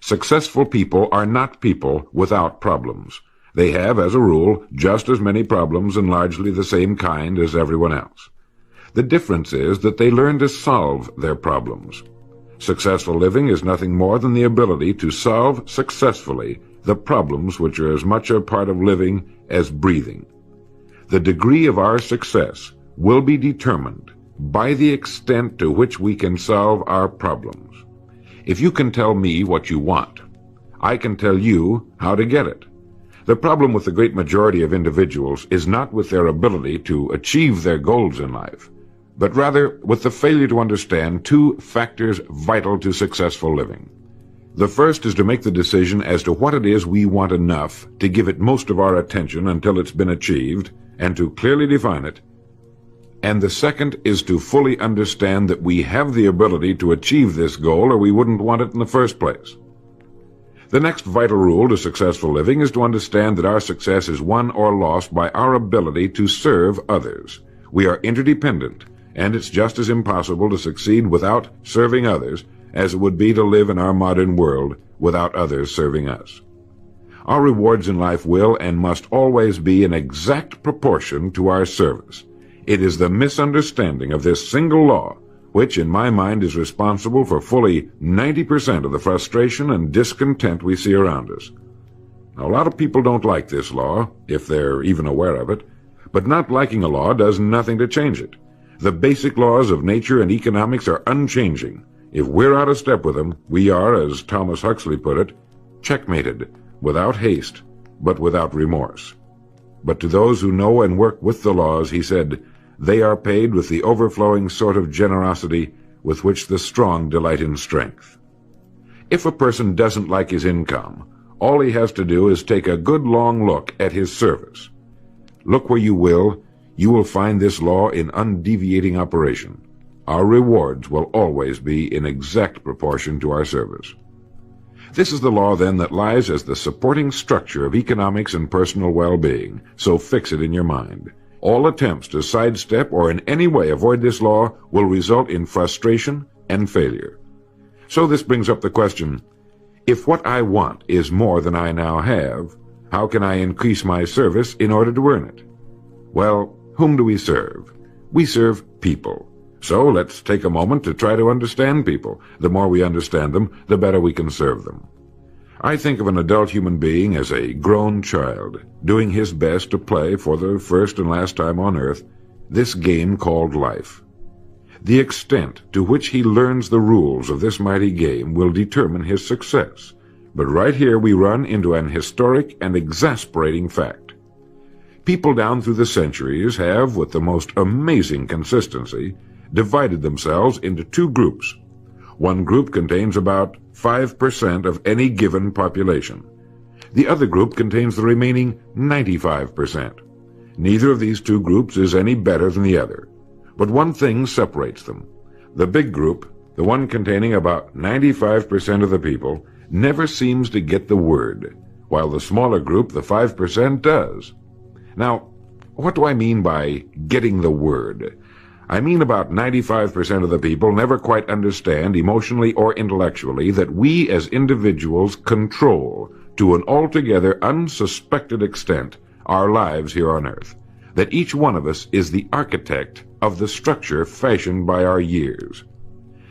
Successful people are not people without problems. They have, as a rule, just as many problems and largely the same kind as everyone else. The difference is that they learn to solve their problems. Successful living is nothing more than the ability to solve successfully the problems which are as much a part of living as breathing. The degree of our success will be determined by the extent to which we can solve our problems. If you can tell me what you want, I can tell you how to get it. The problem with the great majority of individuals is not with their ability to achieve their goals in life, but rather with the failure to understand two factors vital to successful living. The first is to make the decision as to what it is we want enough to give it most of our attention until it's been achieved, and to clearly define it. And the second is to fully understand that we have the ability to achieve this goal, or we wouldn't want it in the first place. The next vital rule to successful living is to understand that our success is won or lost by our ability to serve others. We are interdependent, and it's just as impossible to succeed without serving others as it would be to live in our modern world without others serving us. Our rewards in life will and must always be in exact proportion to our service. It is the misunderstanding of this single law which, in my mind, is responsible for fully 90% of the frustration and discontent we see around us. Now, a lot of people don't like this law, if they're even aware of it, but not liking a law does nothing to change it. The basic laws of nature and economics are unchanging. If we're out of step with them, we are, as Thomas Huxley put it, checkmated, without haste, but without remorse. But to those who know and work with the laws, he said, they are paid with the overflowing sort of generosity with which the strong delight in strength. If a person doesn't like his income, all he has to do is take a good long look at his service. Look where you will find this law in undeviating operation. Our rewards will always be in exact proportion to our service. This is the law, then, that lies as the supporting structure of economics and personal well-being, so fix it in your mind. All attempts to sidestep or in any way avoid this law will result in frustration and failure. So this brings up the question, if what I want is more than I now have, how can I increase my service in order to earn it? Well, whom do we serve? We serve people. So let's take a moment to try to understand people. The more we understand them, the better we can serve them. I think of an adult human being as a grown child, doing his best to play for the first and last time on earth this game called life. The extent to which he learns the rules of this mighty game will determine his success. But right here we run into an historic and exasperating fact. People down through the centuries have, with the most amazing consistency, divided themselves into two groups. One group contains about 5% of any given population. The other group contains the remaining 95%. Neither of these two groups is any better than the other. But one thing separates them. The big group, the one containing about 95% of the people, never seems to get the word, while the smaller group, the 5%, does. Now, what do I mean by getting the word? I mean about 95% of the people never quite understand, emotionally or intellectually, that we as individuals control, to an altogether unsuspected extent, our lives here on earth. That each one of us is the architect of the structure fashioned by our years.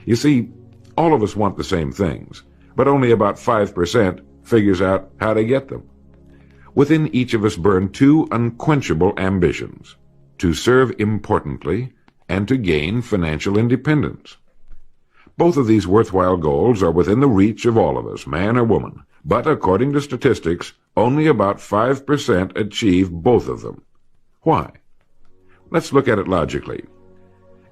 You see, all of us want the same things, but only about 5% figures out how to get them. Within each of us burn two unquenchable ambitions: to serve importantly and to gain financial independence. Both of these worthwhile goals are within the reach of all of us, man or woman, but according to statistics, only about 5% achieve both of them. Why? Let's look at it logically.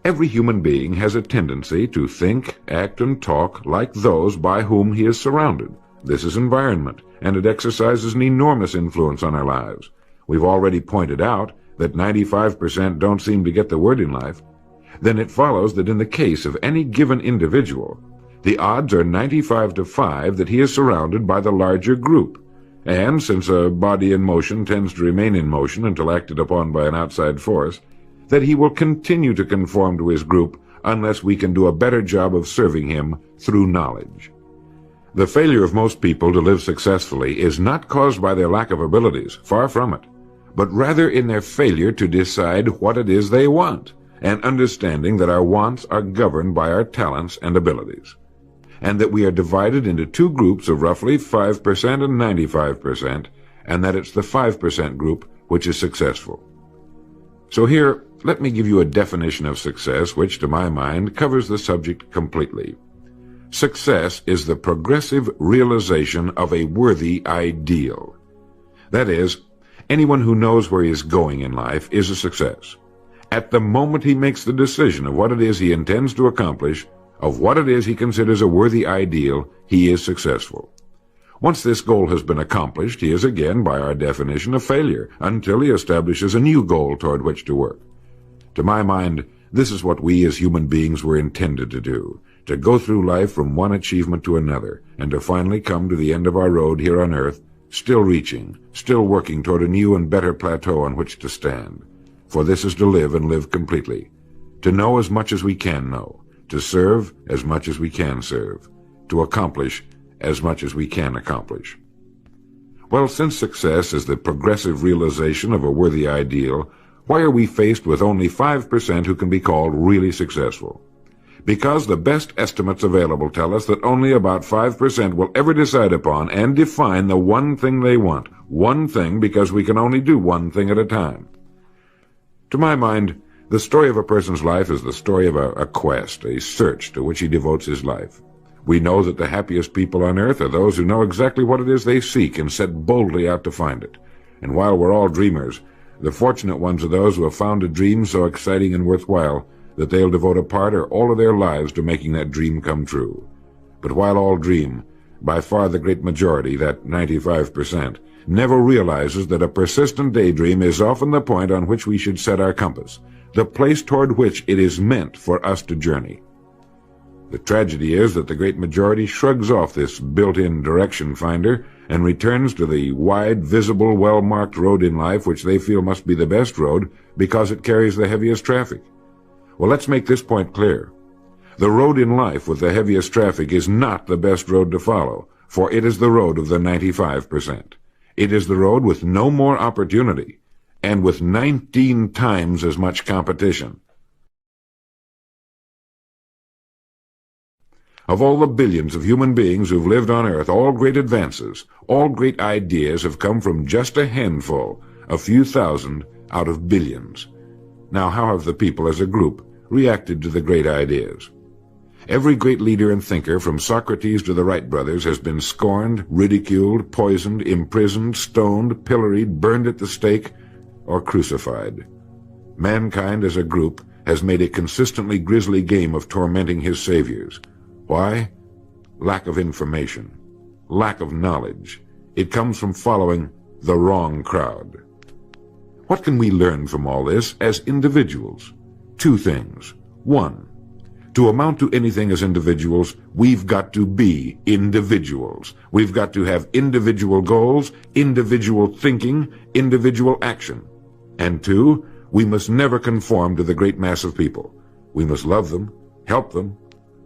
Every human being has a tendency to think, act, and talk like those by whom he is surrounded. This is environment, and it exercises an enormous influence on our lives. We've already pointed out that 95% don't seem to get the word in life. Then it follows that in the case of any given individual, the odds are 95 to 5 that he is surrounded by the larger group. And since a body in motion tends to remain in motion until acted upon by an outside force, that he will continue to conform to his group unless we can do a better job of serving him through knowledge. The failure of most people to live successfully is not caused by their lack of abilities, far from it, but rather in their failure to decide what it is they want, and understanding that our wants are governed by our talents and abilities, and that we are divided into two groups of roughly 5% and 95%, and that it's the 5% group which is successful. So here, let me give you a definition of success which, to my mind, covers the subject completely. Success is the progressive realization of a worthy ideal. That is, anyone who knows where he is going in life is a success. At the moment he makes the decision of what it is he intends to accomplish, of what it is he considers a worthy ideal, he is successful. Once this goal has been accomplished, he is again, by our definition, a failure, until he establishes a new goal toward which to work. To my mind, this is what we as human beings were intended to do, to go through life from one achievement to another, and to finally come to the end of our road here on earth, still reaching, still working toward a new and better plateau on which to stand. For this is to live and live completely, to know as much as we can know, to serve as much as we can serve, to accomplish as much as we can accomplish. Well, since success is the progressive realization of a worthy ideal, why are we faced with only 5% who can be called really successful? Because the best estimates available tell us that only about 5% will ever decide upon and define the one thing they want. One thing, because we can only do one thing at a time. To my mind, the story of a person's life is the story of a quest, a search to which he devotes his life. We know that the happiest people on earth are those who know exactly what it is they seek and set boldly out to find it. And while we're all dreamers, the fortunate ones are those who have found a dream so exciting and worthwhile that they'll devote a part or all of their lives to making that dream come true. But while all dream, by far the great majority, that 95%, never realizes that a persistent daydream is often the point on which we should set our compass, the place toward which it is meant for us to journey. The tragedy is that the great majority shrugs off this built-in direction finder and returns to the wide, visible, well-marked road in life which they feel must be the best road because it carries the heaviest traffic. Well, let's make this point clear. The road in life with the heaviest traffic is not the best road to follow, for it is the road of the 95%. It is the road with no more opportunity, and with 19 times as much competition. Of all the billions of human beings who've lived on Earth, all great advances, all great ideas have come from just a handful, a few thousand out of billions. Now, how have the people as a group reacted to the great ideas? Every great leader and thinker, from Socrates to the Wright brothers, has been scorned, ridiculed, poisoned, imprisoned, stoned, pilloried, burned at the stake, or crucified. Mankind as a group has made a consistently grisly game of tormenting his saviors. Why? Lack of information, lack of knowledge. It comes from following the wrong crowd. What can we learn from all this as individuals? Two things. One, to amount to anything as individuals, we've got to be individuals. We've got to have individual goals, individual thinking, individual action. And two, we must never conform to the great mass of people. We must love them, help them,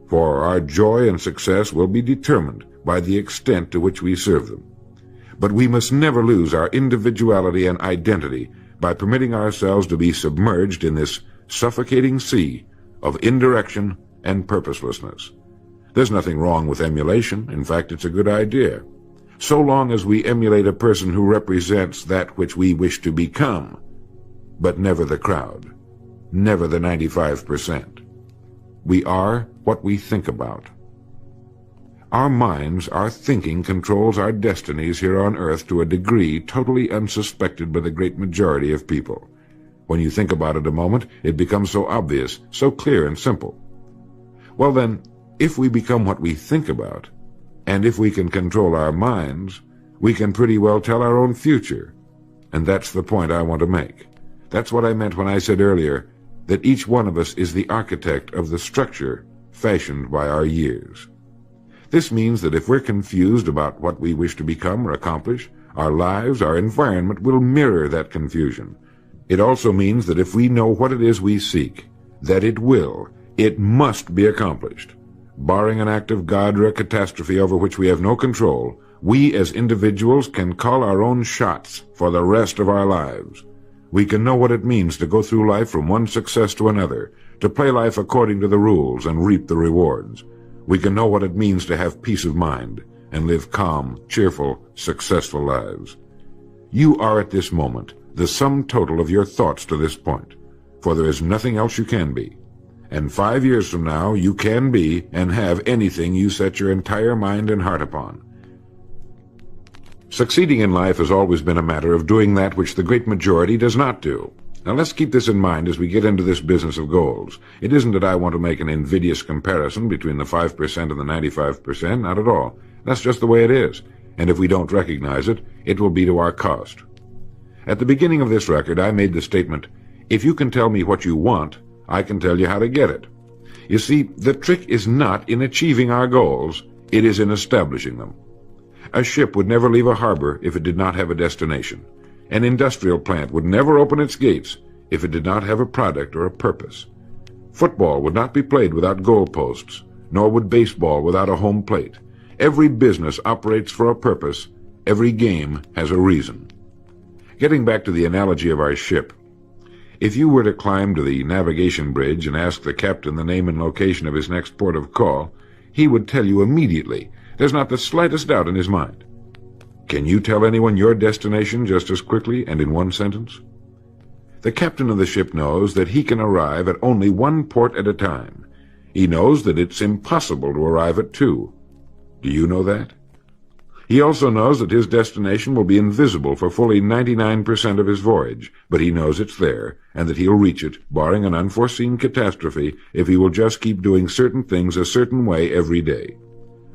for our joy and success will be determined by the extent to which we serve them. But we must never lose our individuality and identity by permitting ourselves to be submerged in this suffocating sea of indirection and purposelessness. There's nothing wrong with emulation. In fact, it's a good idea, so long as we emulate a person who represents that which we wish to become, but never the crowd, never the 95%. We are what we think about. Our minds, our thinking controls our destinies here on earth to a degree totally unsuspected by the great majority of people. When you think about it a moment, it becomes so obvious, so clear and simple. Well then, if we become what we think about, and if we can control our minds, we can pretty well tell our own future. And that's the point I want to make. That's what I meant when I said earlier that each one of us is the architect of the structure fashioned by our years. This means that if we're confused about what we wish to become or accomplish, our lives, our environment will mirror that confusion. It also means that if we know what it is we seek, that it must be accomplished. barring an act of God or a catastrophe over which we have no control, we as individuals can call our own shots for the rest of our lives. We can know what it means to go through life from one success to another, to play life according to the rules and reap the rewards. We can know what it means to have peace of mind and live calm, cheerful, successful lives. You are at this moment the sum total of your thoughts to this point, for there is nothing else you can be. And 5 years from now, you can be and have anything you set your entire mind and heart upon. Succeeding in life has always been a matter of doing that which the great majority does not do. Now let's keep this in mind as we get into this business of goals. It isn't that I want to make an invidious comparison between the 5% and the 95%, not at all. That's just the way it is. And if we don't recognize it, it will be to our cost. At the beginning of this record, I made the statement, if you can tell me what you want, I can tell you how to get it. You see, the trick is not in achieving our goals, it is in establishing them. A ship would never leave a harbor if it did not have a destination. An industrial plant would never open its gates if it did not have a product or a purpose. Football would not be played without goalposts, nor would baseball without a home plate. Every business operates for a purpose. Every game has a reason. Getting back to the analogy of our ship, if you were to climb to the navigation bridge and ask the captain the name and location of his next port of call, he would tell you immediately. There's not the slightest doubt in his mind. Can you tell anyone your destination just as quickly and in one sentence? The captain of the ship knows that he can arrive at only one port at a time. He knows that it's impossible to arrive at two. Do you know that? He also knows that his destination will be invisible for fully 99% of his voyage, but he knows it's there, and that he'll reach it, barring an unforeseen catastrophe, if he will just keep doing certain things a certain way every day.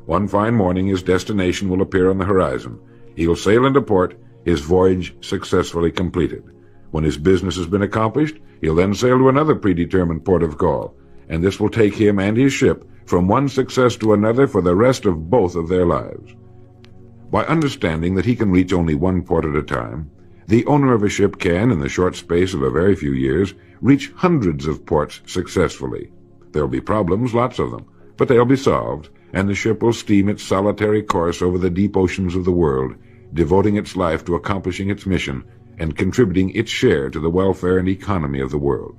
One fine morning his destination will appear on the horizon. He'll sail into port, his voyage successfully completed. When his business has been accomplished, he'll then sail to another predetermined port of call, and this will take him and his ship from one success to another for the rest of both of their lives. By understanding that he can reach only one port at a time, the owner of a ship can, in the short space of a very few years, reach hundreds of ports successfully. There'll be problems, lots of them, but they'll be solved, and the ship will steam its solitary course over the deep oceans of the world, devoting its life to accomplishing its mission and contributing its share to the welfare and economy of the world.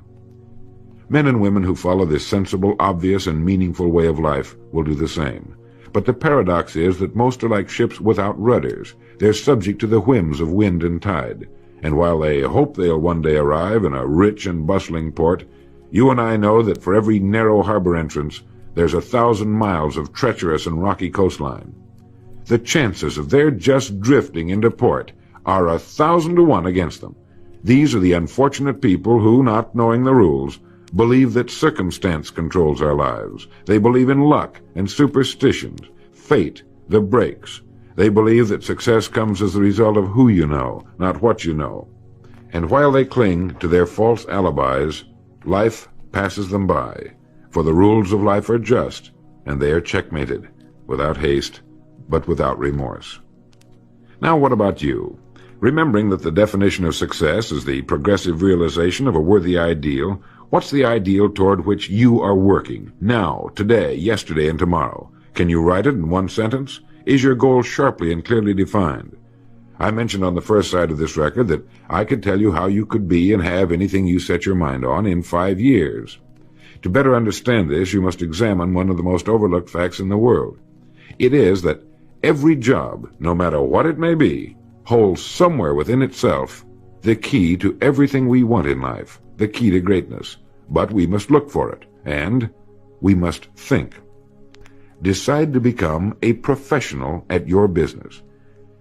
Men and women who follow this sensible, obvious, and meaningful way of life will do the same. But the paradox is that most are like ships without rudders. They're subject to the whims of wind and tide, and while they hope they'll one day arrive in a rich and bustling port, you and I know that for every narrow harbor entrance, there's 1,000 miles of treacherous and rocky coastline. The chances of their just drifting into port are 1,000 to 1 against them. These are the unfortunate people who, not knowing the rules, believe that circumstance controls our lives. They believe in luck and superstitions, fate, the breaks. They believe that success comes as the result of who you know, not what you know. And while they cling to their false alibis, life passes them by. For the rules of life are just, and they are checkmated, without haste, but without remorse. Now what about you? Remembering that the definition of success is the progressive realization of a worthy ideal, what's the ideal toward which you are working, now, today, yesterday, and tomorrow? Can you write it in one sentence? Is your goal sharply and clearly defined? I mentioned on the first side of this record that I could tell you how you could be and have anything you set your mind on in 5 years. To better understand this, you must examine one of the most overlooked facts in the world. It is that every job, no matter what it may be, holds somewhere within itself the key to everything we want in life, the key to greatness. But we must look for it, and we must think. Decide to become a professional at your business.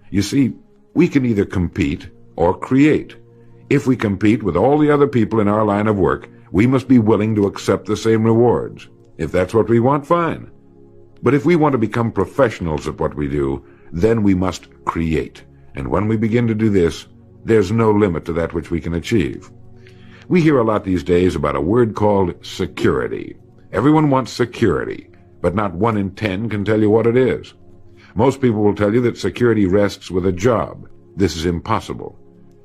You see, we can either compete or create. If we compete with all the other people in our line of work, we must be willing to accept the same rewards. If that's what we want, fine. But if we want to become professionals at what we do, then we must create. And when we begin to do this, there's no limit to that which we can achieve. We hear a lot these days about a word called security. Everyone wants security, but not 1 in 10 can tell you what it is. Most people will tell you that security rests with a job. This is impossible.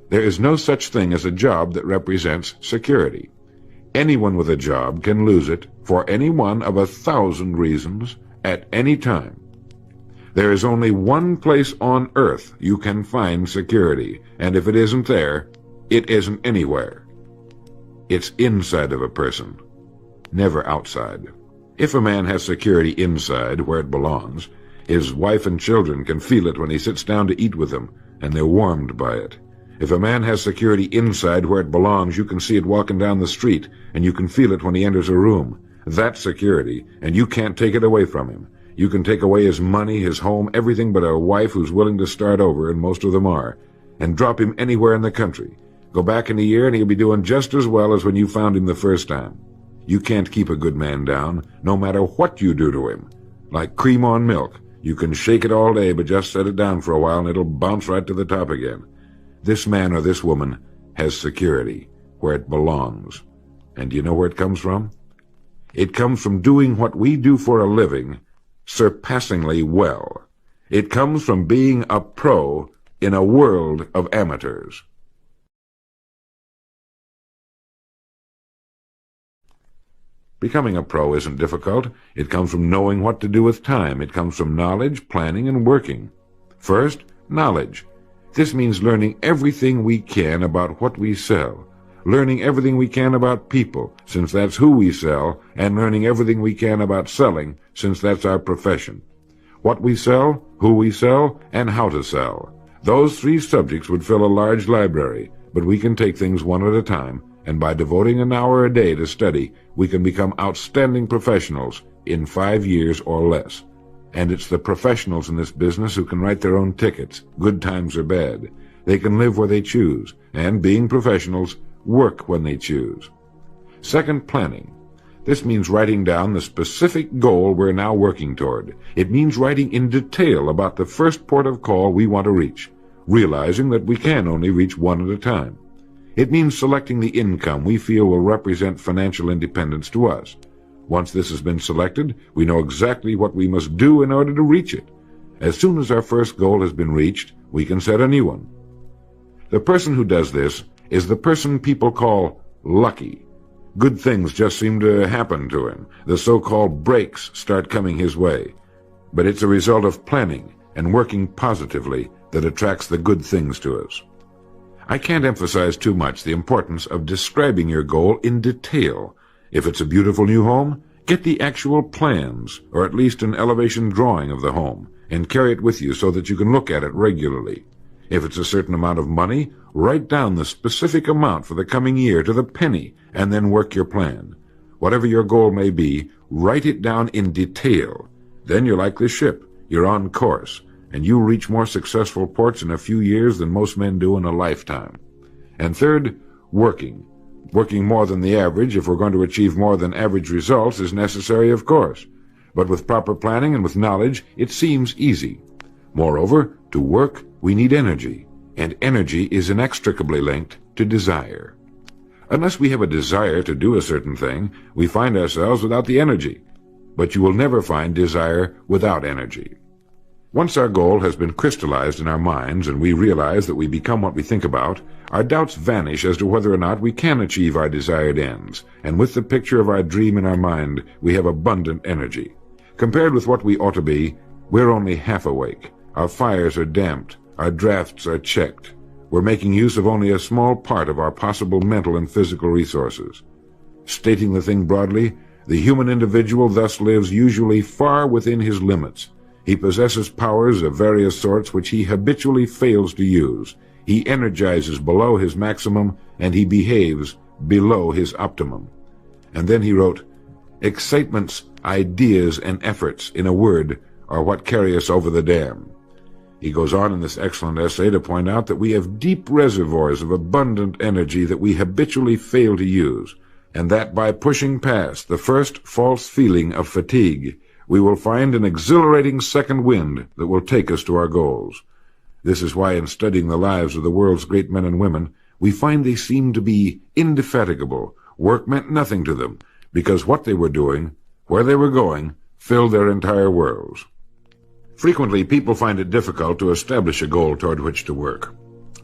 There is no such thing as a job that represents security. Anyone with a job can lose it for any one of 1,000 reasons at any time. There is only one place on earth you can find security, and if it isn't there, it isn't anywhere. It's inside of a person, never outside. If a man has security inside, where it belongs, his wife and children can feel it when he sits down to eat with them, and they're warmed by it. If a man has security inside, where it belongs, you can see it walking down the street, and you can feel it when he enters a room. That's security, and you can't take it away from him. You can take away his money, his home, everything but a wife who's willing to start over, and most of them are, and drop him anywhere in the country. Go back in a year, and he'll be doing just as well as when you found him the first time. You can't keep a good man down, no matter what you do to him. Like cream on milk. You can shake it all day, but just set it down for a while, and it'll bounce right to the top again. This man or this woman has security, where it belongs. And do you know where it comes from? It comes from doing what we do for a living surpassingly well. It comes from being a pro in a world of amateurs. Becoming a pro isn't difficult. It comes from knowing what to do with time. It comes from knowledge, planning, and working. First, knowledge. This means learning everything we can about what we sell, learning everything we can about people, since that's who we sell, and learning everything we can about selling, since that's our profession. What we sell, who we sell, and how to sell. Those three subjects would fill a large library, but we can take things one at a time, and by devoting an hour a day to study, we can become outstanding professionals in 5 years or less. And it's the professionals in this business who can write their own tickets, good times or bad. They can live where they choose, and being professionals, work when they choose. Second, planning. This means writing down the specific goal we're now working toward. It means writing in detail about the first port of call we want to reach, realizing that we can only reach one at a time. It means selecting the income we feel will represent financial independence to us. Once this has been selected, we know exactly what we must do in order to reach it. As soon as our first goal has been reached, we can set a new one. The person who does this is the person people call lucky. Good things just seem to happen to him. The so-called breaks start coming his way. But it's a result of planning and working positively that attracts the good things to us. I can't emphasize too much the importance of describing your goal in detail. If it's a beautiful new home, get the actual plans, or at least an elevation drawing of the home, and carry it with you so that you can look at it regularly. If it's a certain amount of money, write down the specific amount for the coming year to the penny, and then work your plan. Whatever your goal may be, write it down in detail. Then you're like the ship. You're on course, and you reach more successful ports in a few years than most men do in a lifetime. And third, working. Working more than the average, if we're going to achieve more than average results, is necessary, of course. But with proper planning and with knowledge, it seems easy. Moreover, to work, we need energy, and energy is inextricably linked to desire. Unless we have a desire to do a certain thing, we find ourselves without the energy. But you will never find desire without energy. Once our goal has been crystallized in our minds and we realize that we become what we think about, our doubts vanish as to whether or not we can achieve our desired ends, and with the picture of our dream in our mind, we have abundant energy. Compared with what we ought to be, we're only half awake. Our fires are damped. Our drafts are checked. We're making use of only a small part of our possible mental and physical resources. Stating the thing broadly, the human individual thus lives usually far within his limits. He possesses powers of various sorts which he habitually fails to use. He energizes below his maximum, and he behaves below his optimum. And then he wrote, "Excitements, ideas, and efforts, in a word, are what carry us over the dam." He goes on in this excellent essay to point out that we have deep reservoirs of abundant energy that we habitually fail to use, and that by pushing past the first false feeling of fatigue, we will find an exhilarating second wind that will take us to our goals. This is why in studying the lives of the world's great men and women, we find they seemed to be indefatigable. Work meant nothing to them, because what they were doing, where they were going, filled their entire worlds. Frequently, people find it difficult to establish a goal toward which to work.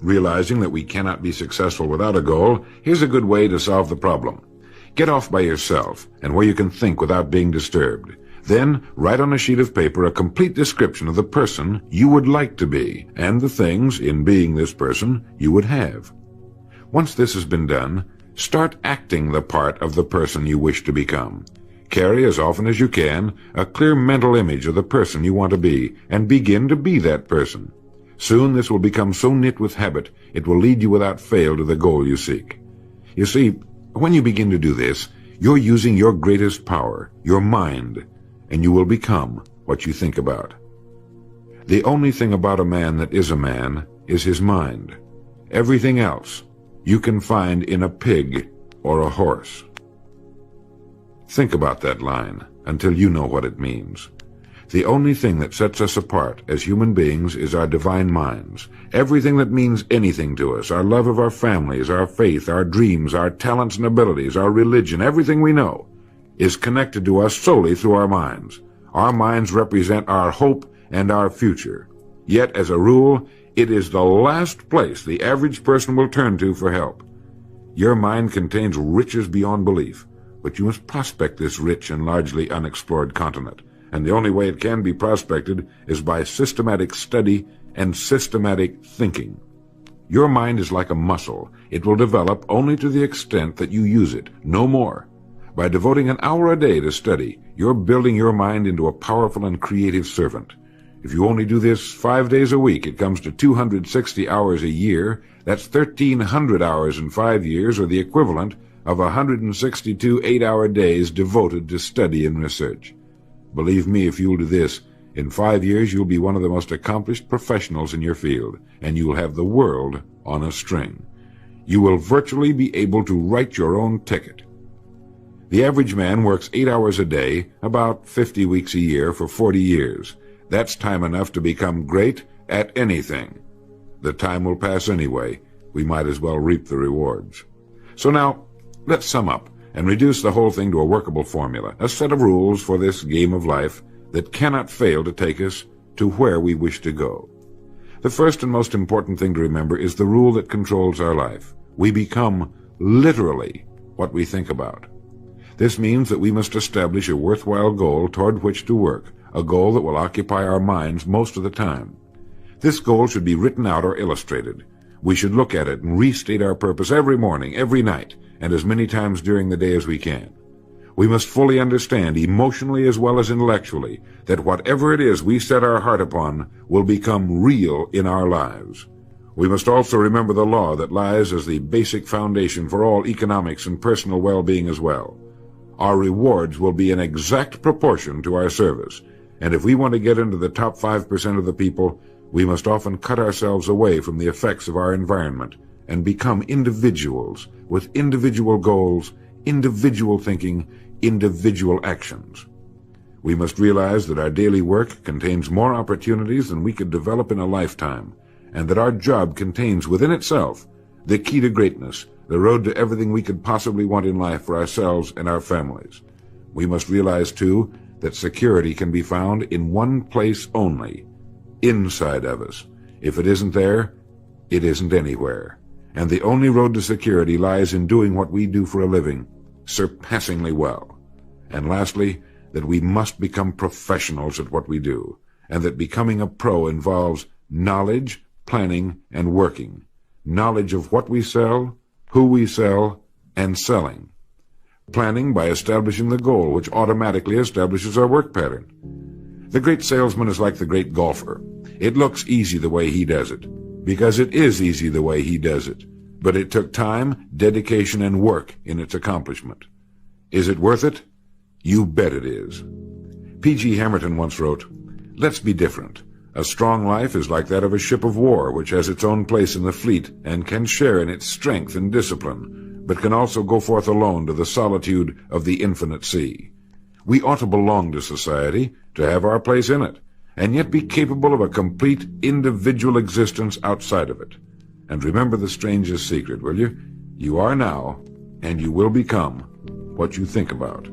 Realizing that we cannot be successful without a goal, here's a good way to solve the problem. Get off by yourself and where you can think without being disturbed. Then write on a sheet of paper a complete description of the person you would like to be and the things, in being this person, you would have. Once this has been done, start acting the part of the person you wish to become. Carry as often as you can a clear mental image of the person you want to be and begin to be that person. Soon this will become so knit with habit it will lead you without fail to the goal you seek. You see, when you begin to do this, you're using your greatest power, your mind, and you will become what you think about. The only thing about a man that is a man is his mind. Everything else you can find in a pig or a horse. Think about that line until you know what it means. The only thing that sets us apart as human beings is our divine minds. Everything that means anything to us, our love of our families, our faith, our dreams, our talents and abilities, our religion, everything we know, is connected to us solely through our minds. Our minds represent our hope and our future. Yet, as a rule, it is the last place the average person will turn to for help. Your mind contains riches beyond belief, but you must prospect this rich and largely unexplored continent. And the only way it can be prospected is by systematic study and systematic thinking. Your mind is like a muscle. It will develop only to the extent that you use it, no more. By devoting an hour a day to study, you're building your mind into a powerful and creative servant. If you only do this 5 days a week, it comes to 260 hours a year. That's 1,300 hours in 5 years, or the equivalent of 162 8-hour days devoted to study and research. Believe me, if you'll do this, in 5 years you'll be one of the most accomplished professionals in your field, and you'll have the world on a string. You will virtually be able to write your own ticket. The average man works 8 hours a day, about 50 weeks a year, for 40 years. That's time enough to become great at anything. The time will pass anyway. We might as well reap the rewards. So now, let's sum up and reduce the whole thing to a workable formula, a set of rules for this game of life that cannot fail to take us to where we wish to go. The first and most important thing to remember is the rule that controls our life. We become literally what we think about. This means that we must establish a worthwhile goal toward which to work, a goal that will occupy our minds most of the time. This goal should be written out or illustrated. We should look at it and restate our purpose every morning, every night, and as many times during the day as we can. We must fully understand, emotionally as well as intellectually, that whatever it is we set our heart upon will become real in our lives. We must also remember the law that lies as the basic foundation for all economics and personal well-being as well. Our rewards will be in exact proportion to our service, and if we want to get into the top 5% of the people, we must often cut ourselves away from the effects of our environment and become individuals with individual goals, individual thinking, individual actions. We must realize that our daily work contains more opportunities than we could develop in a lifetime, and that our job contains within itself the key to greatness, the road to everything we could possibly want in life for ourselves and our families. We must realize, too, that security can be found in one place only, inside of us. If it isn't there, it isn't anywhere. And the only road to security lies in doing what we do for a living surpassingly well. And lastly, that we must become professionals at what we do, and that becoming a pro involves knowledge, planning, and working. Knowledge of what we sell, who we sell, and selling. Planning by establishing the goal, which automatically establishes our work pattern. The great salesman is like the great golfer. It looks easy the way he does it, because it is easy the way he does it. But it took time, dedication, and work in its accomplishment. Is it worth it? You bet it is. P.G. Hamilton once wrote, "Let's be different. A strong life is like that of a ship of war, which has its own place in the fleet and can share in its strength and discipline, but can also go forth alone to the solitude of the infinite sea. We ought to belong to society, to have our place in it, and yet be capable of a complete individual existence outside of it. And remember the strangest secret, will you? You are now, and you will become, what you think about."